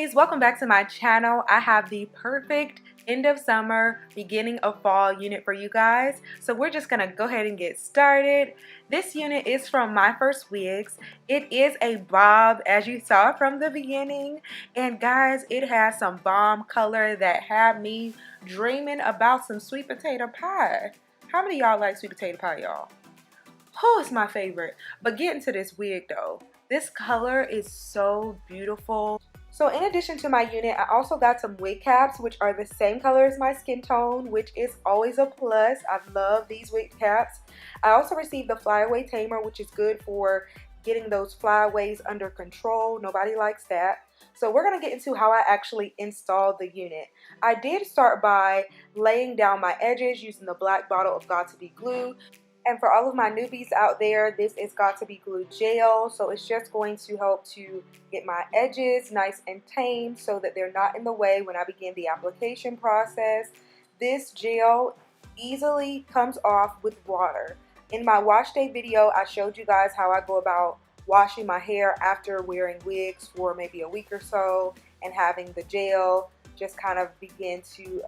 ladies, welcome back to my channel. I have the perfect end of summer, beginning of fall unit for you guys. So we're just gonna go ahead and get started. This unit is from Myfirstwig. It is a bob, as you saw from the beginning. And guys, it has some bomb color that had me dreaming about some sweet potato pie. How many of y'all like sweet potato pie, y'all? Oh, it's my favorite. But getting to this wig though, this color is so beautiful. So in addition to my unit, I also got some wig caps, which are the same color as my skin tone, which is always a plus. I love these wig caps. I also received the flyaway tamer, which is good for getting those flyaways under control. Nobody likes that. So we're going to get into how I actually installed the unit. I did start by laying down my edges using the black bottle of Got2b glue. And for all of my newbies out there, this is Got2b glue gel. So it's just going to help to get my edges nice and tame so that they're not in the way when I begin the application process. This gel easily comes off with water. In my wash day video, I showed you guys how I go about washing my hair after wearing wigs for maybe a week or so and having the gel just kind of begin to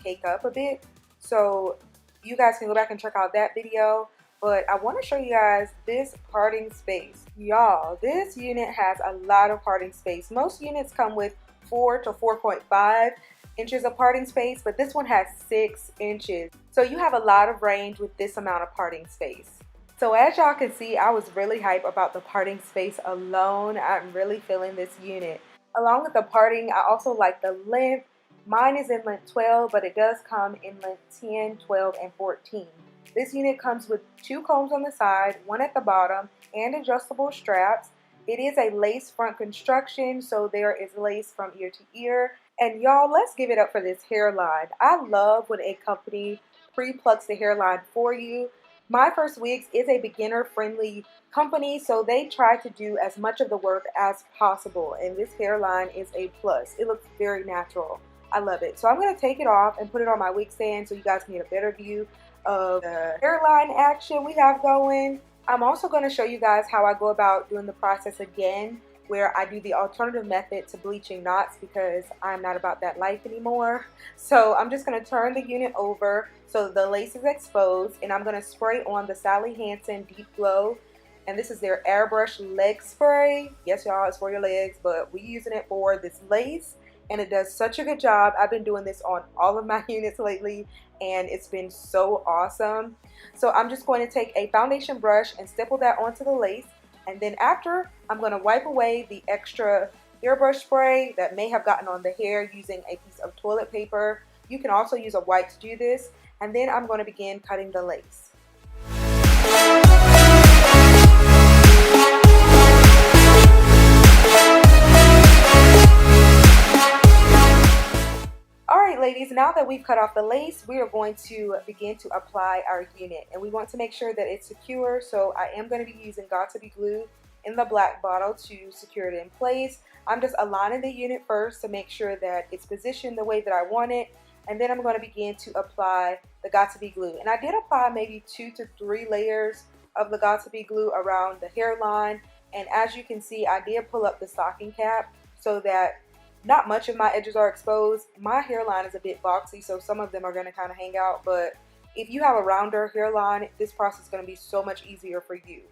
cake up a bit. So you guys can go back and check out that video, but I want to show you guys this parting space. Y'all, this unit has a lot of parting space. Most units come with 4 to 4.5 inches of parting space, but this one has 6 inches. So you have a lot of range with this amount of parting space. So as y'all can see, I was really hyped about the parting space alone. I'm really feeling this unit. Along with the parting, I also like the length. Mine is in length 12, but it does come in length 10, 12, and 14. This unit comes with 2 combs on the side, 1 at the bottom, and adjustable straps. It is a lace front construction, so there is lace from ear to ear. And y'all, let's give it up for this hairline. I love when a company pre-plucks the hairline for you. Myfirstwig is a beginner-friendly company, so they try to do as much of the work as possible. And this hairline is a plus. It looks very natural. I love it. So I'm going to take it off and put it on my wig stand so you guys can get a better view of the hairline action we have going. I'm also going to show you guys how I go about doing the process again, where I do the alternative method to bleaching knots because I'm not about that life anymore. So I'm just going to turn the unit over so the lace is exposed, and I'm going to spray on the Sally Hansen Deep Glow. And this is their airbrush leg spray. Yes, y'all, it's for your legs, but we're using it for this lace. And it does such a good job. I've been doing this on all of my units lately, and it's been so awesome. So I'm just going to take a foundation brush and stipple that onto the lace. And then after, I'm going to wipe away the extra airbrush spray that may have gotten on the hair using a piece of toilet paper. You can also use a wipe to do this. And then I'm going to begin cutting the lace. Alright ladies, now that we've cut off the lace, we are going to begin to apply our unit. And we want to make sure that it's secure, so I am going to be using Got2b glue in the black bottle to secure it in place. I'm just aligning the unit first to make sure that it's positioned the way that I want it. And then I'm going to begin to apply the Got2b glue. And I did apply maybe 2 to 3 layers of the Got2b glue around the hairline. And as you can see, I did pull up the stocking cap so that not much of my edges are exposed. My hairline is a bit boxy, so some of them are going to kind of hang out. But if you have a rounder hairline, this process is going to be so much easier for you.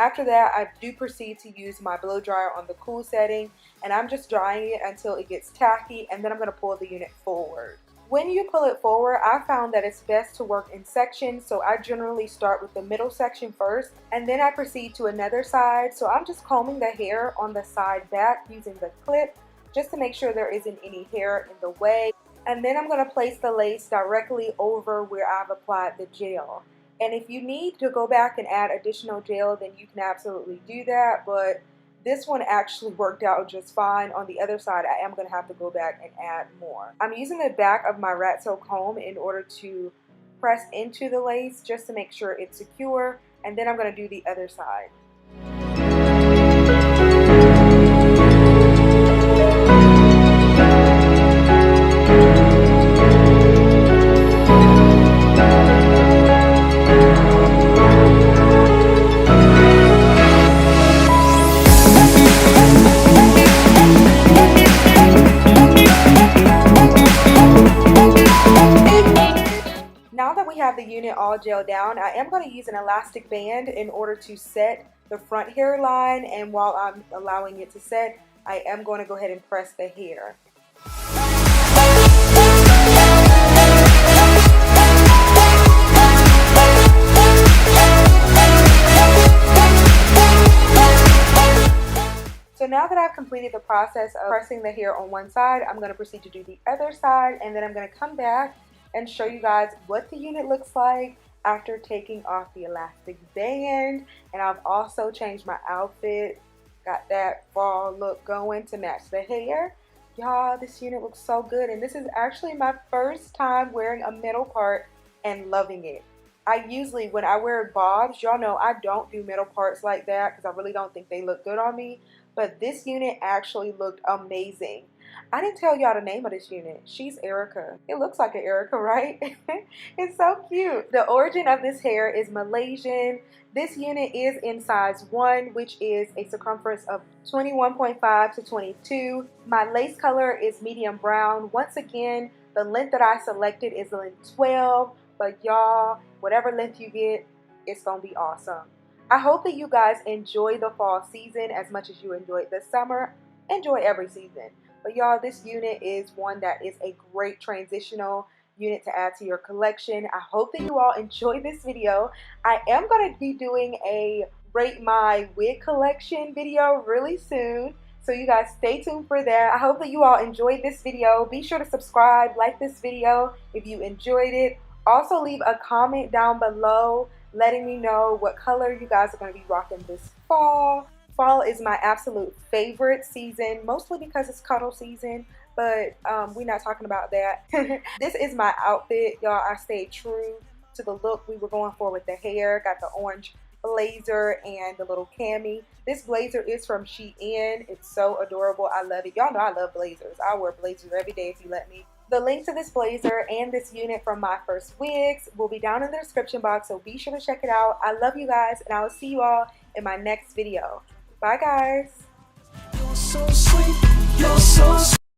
After that, I do proceed to use my blow dryer on the cool setting. And I'm just drying it until it gets tacky. And then I'm going to pull the unit forward. When you pull it forward, I found that it's best to work in sections. So I generally start with the middle section first. And then I proceed to another side. So I'm just combing the hair on the side back using the clip, just to make sure there isn't any hair in the way. And then I'm going to place the lace directly over where I've applied the gel. And if you need to go back and add additional gel, then you can absolutely do that. But this one actually worked out just fine. On the other side, I am going to have to go back and add more. I'm using the back of my rat tail comb in order to press into the lace just to make sure it's secure. And then I'm going to do the other side. we have the unit all gelled down, I am going to use an elastic band in order to set the front hairline, and while I'm allowing it to set, I am going to go ahead and press the hair. So now that I've completed the process of pressing the hair on one side, I'm going to proceed to do the other side, and then I'm going to come back and show you guys what the unit looks like after taking off the elastic band. And I've also changed my outfit, got that fall look going to match the hair. Y'all, this unit looks so good, and this is actually my first time wearing a middle part and loving it. I usually, when I wear bobs, y'all know I don't do middle parts like that because I really don't think they look good on me. But this unit actually looked amazing. I didn't tell y'all the name of this unit. She's Erica. It looks like an Erica, right? It's so cute. The origin of this hair is Malaysian. This unit is in size 1, which is a circumference of 21.5 to 22. My lace color is medium brown. Once again, the length that I selected is length 12. But y'all, whatever length you get, it's going to be awesome. I hope that you guys enjoy the fall season as much as you enjoyed the summer. Enjoy every season. But y'all, this unit is one that is a great transitional unit to add to your collection. I hope that you all enjoy this video. I am going to be doing a rate my wig collection video really soon. So you guys stay tuned for that. I hope that you all enjoyed this video. Be sure to subscribe, like this video if you enjoyed it. Also leave a comment down below letting me know what color you guys are going to be rocking this fall. Fall is my absolute favorite season, mostly because it's cuddle season, but we're not talking about that. This is my outfit, y'all. I stayed true to the look we were going for with the hair. Got the orange blazer and the little cami. This blazer is from Shein. It's so adorable. I love it. Y'all know I love blazers. I wear blazers every day if you let me. The link to this blazer and this unit from Myfirstwigs will be down in the description box, so be sure to check it out. I love you guys, and I will see you all in my next video. Bye, guys. You're so sweet. You're so sweet.